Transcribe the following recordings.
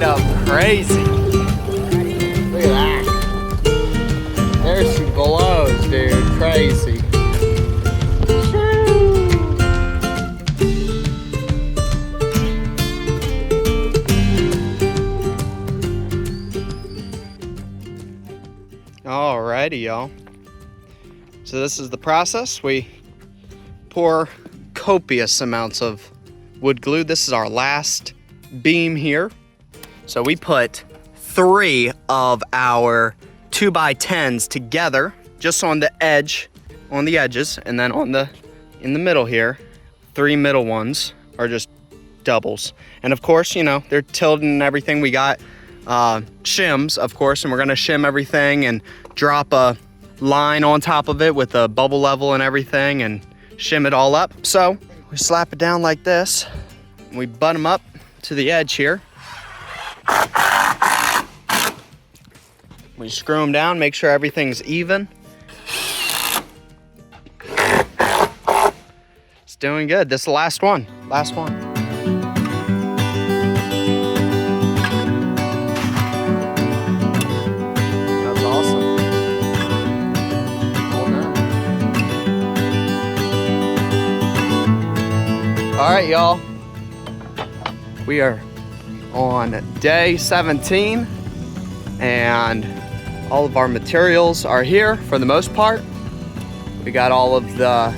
straight up crazy. Look at that. There's some glows, dude. Crazy. Alrighty, y'all. So this is the process. We pour copious amounts of wood glue. This is our last beam here. So we put 3 of our 2x10s together, just on the edge, on the edges, and then in the middle here, 3 middle ones are just doubles. And of course, you know, they're tilted and everything. We got shims, of course, and we're gonna shim everything and drop a line on top of it with a bubble level and everything and shim it all up. So we slap it down like this. We butt them up to the edge here. We screw them down, make sure everything's even. It's doing good. This is the last one. Last one. That's awesome. All right, y'all. We are on day 17 and all of our materials are here for the most part. We got all of the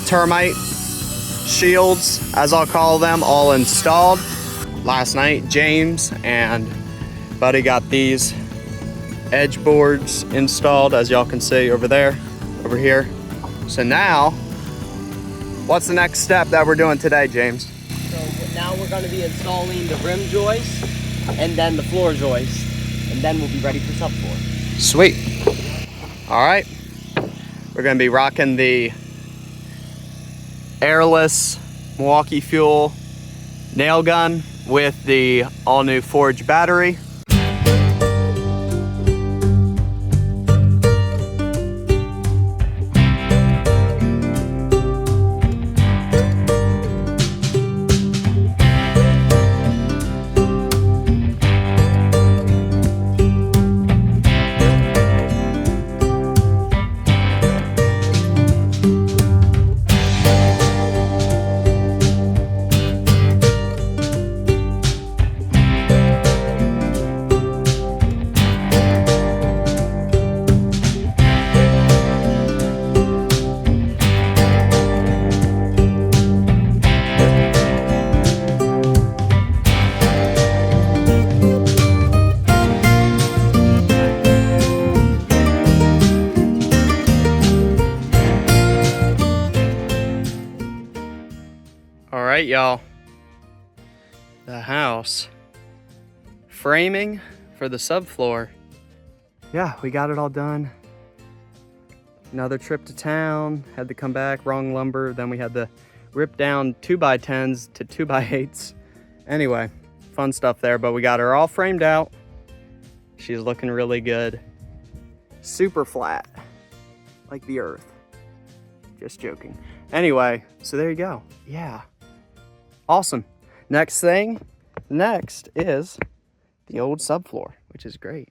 termite shields, as I'll call them, all installed. Last night, James and Buddy got these edge boards installed, as y'all can see over there, over here. So now, what's the next step that we're doing today, James? So now we're going to be installing the rim joist and then the floor joist, and then we'll be ready for subfloor. Sweet. All right. We're going to be rocking the airless Milwaukee Fuel nail gun with the all-new Forge battery. All right, y'all. The house framing for the subfloor. Yeah, we got it all done. Another trip to town, had to come back, wrong lumber. Then we had to rip down 2x10s to 2x8s. Anyway, fun stuff there, but we got her all framed out. She's looking really good. Super flat, like the earth. Just joking. Anyway, so there you go. Yeah. Awesome. Next thing, next is the old subfloor, which is great.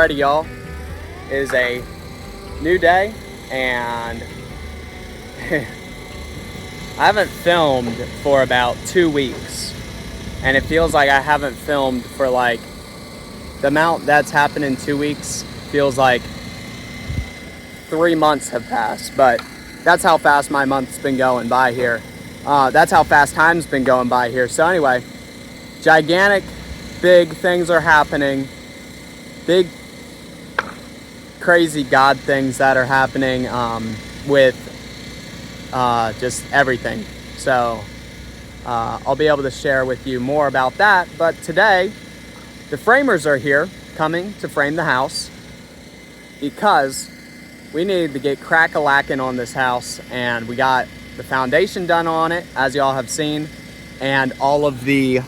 Alrighty, y'all. It is a new day, and I haven't filmed for about 2 weeks, and it feels like I haven't filmed for like the amount that's happened in 2 weeks feels like 3 months have passed, but that's how fast my month's been going by here. That's how fast time's been going by here. So anyway, gigantic, big things are happening. Big, crazy God things that are happening with just everything. So I'll be able to share with you more about that. But today, the framers are here coming to frame the house because we needed to get crack-a-lacking on this house, and we got the foundation done on it, as y'all have seen, and all of the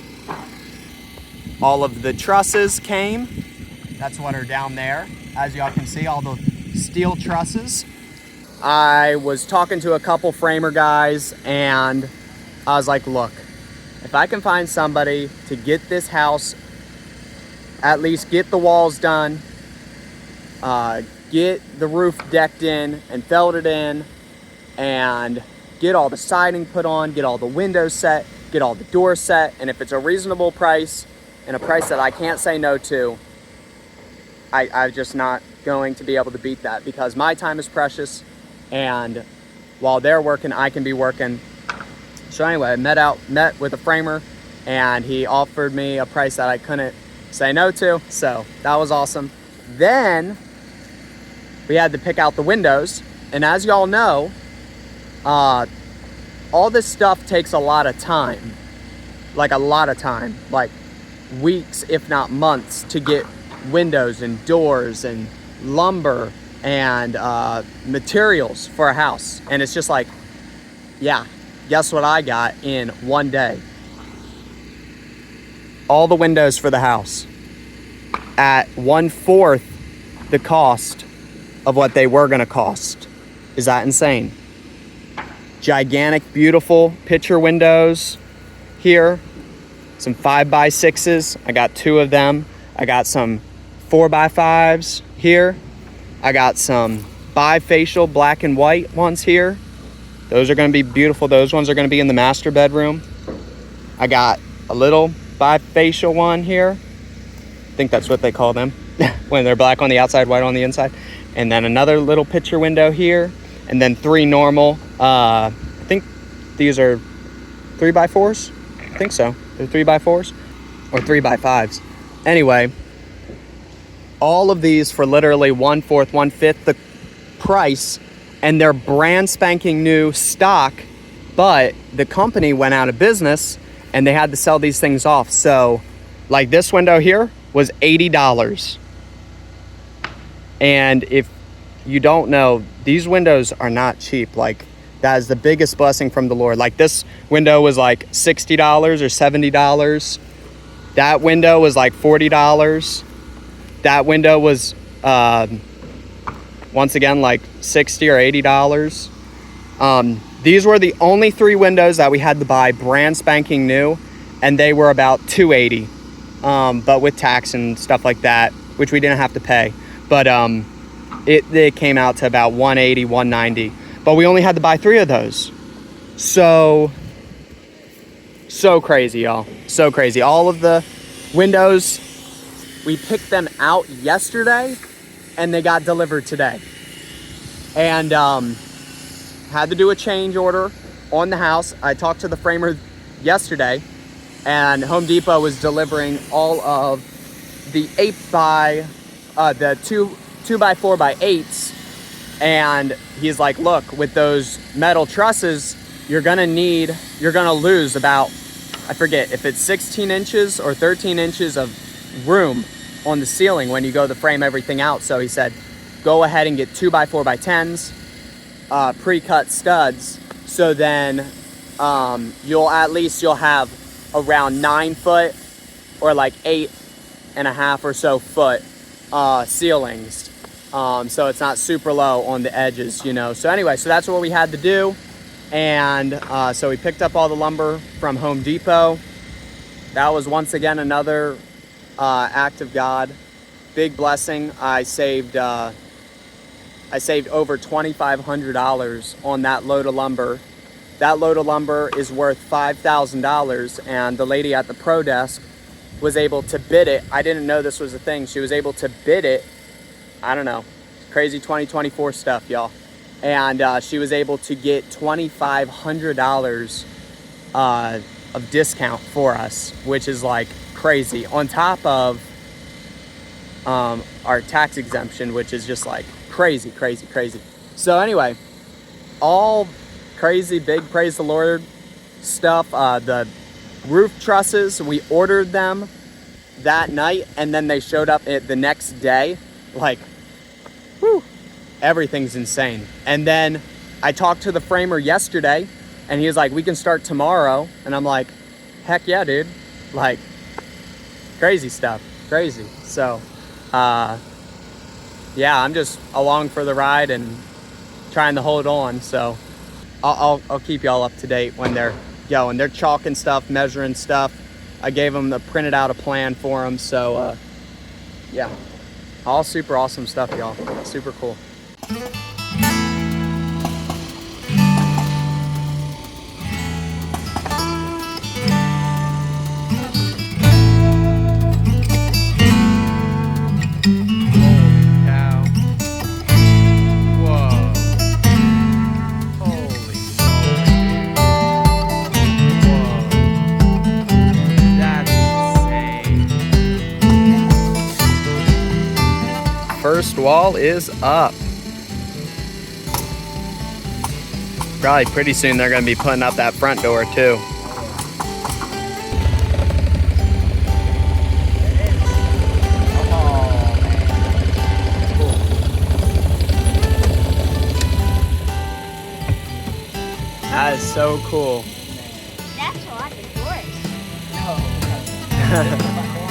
trusses came. That's what are down there. As y'all can see, all the steel trusses. I was talking to a couple framer guys, and I was like, look, if I can find somebody to get this house, at least get the walls done, get the roof decked in and felted in, and get all the siding put on, get all the windows set, get all the doors set, and if it's a reasonable price and a price that I can't say no to, I'm just not going to be able to beat that, because my time is precious, and while they're working, I can be working. So anyway, I met with a framer, and he offered me a price that I couldn't say no to, so that was awesome. Then we had to pick out the windows, and as y'all know, all this stuff takes a lot of time, like weeks, if not months, to get windows and doors and lumber and materials for a house. And it's just like, yeah, guess what I got in one day? All the windows for the house at 1/4 the cost of what they were gonna cost. Is that insane? Gigantic, beautiful picture windows here. Some 5x6s, I got 2 of them. I got some 4x5s here. I got some bifacial black and white ones here. Those are gonna be beautiful. Those ones are gonna be in the master bedroom. I got a little bifacial one here. I think that's what they call them when they're black on the outside, white on the inside. And then another little picture window here, and then 3 normal. I think these are 3x4s. I think so. They're 3x4s or 3x5s. Anyway, all of these for literally 1/4, 1/5 the price, and they're brand spanking new stock, but the company went out of business and they had to sell these things off. So like this window here was $80. And if you don't know, these windows are not cheap. Like, that is the biggest blessing from the Lord. Like, this window was like $60 or $70. That window was like $40. That window was, once again, like $60 or $80. These were the only 3 windows that we had to buy brand spanking new, and they were about $280. But with tax and stuff like that, which we didn't have to pay. But it came out to about $180, $190. But we only had to buy 3 of those. So crazy, y'all. So crazy. All of the windows, we picked them out yesterday, and they got delivered today. And had to do a change order on the house. I talked to the framer yesterday, and Home Depot was delivering all of the 2x4x8s, and he's like, look, with those metal trusses, you're gonna lose about, I forget if it's 16 inches or 13 inches of room on the ceiling when you go to frame everything out. So he said, go ahead and get 2x4x10s, pre-cut studs, so then you'll have around 9 foot or like 8.5 or so foot ceilings, so it's not super low on the edges, you know. So anyway, so that's what we had to do, and so we picked up all the lumber from Home Depot. That was once again another act of God. big blessing. I saved over $2,500 on that load of lumber. That load of lumber is worth $5,000, and the lady at the pro desk was able to bid it. I didn't know this was a thing. She was able to bid it. I don't know, crazy 2024 stuff, y'all. And she was able to get $2,500 of discount for us, which is like crazy, on top of our tax exemption, which is just like crazy, crazy, crazy. So anyway, all crazy big praise the Lord stuff. The roof trusses, we ordered them that night, and then they showed up the next day. Like, whew, everything's insane. And then I talked to the framer yesterday, and he was like, we can start tomorrow. And I'm like, heck yeah, dude. Like, crazy stuff, crazy. So yeah, I'm just along for the ride and trying to hold on. So I'll keep y'all up to date when they're going. They're chalking stuff, measuring stuff. I gave them printed out a plan for them. So yeah, all super awesome stuff, y'all. Super cool. First wall is up. Probably pretty soon they're gonna be putting up that front door too. That is so cool. That's a lot of doors. No.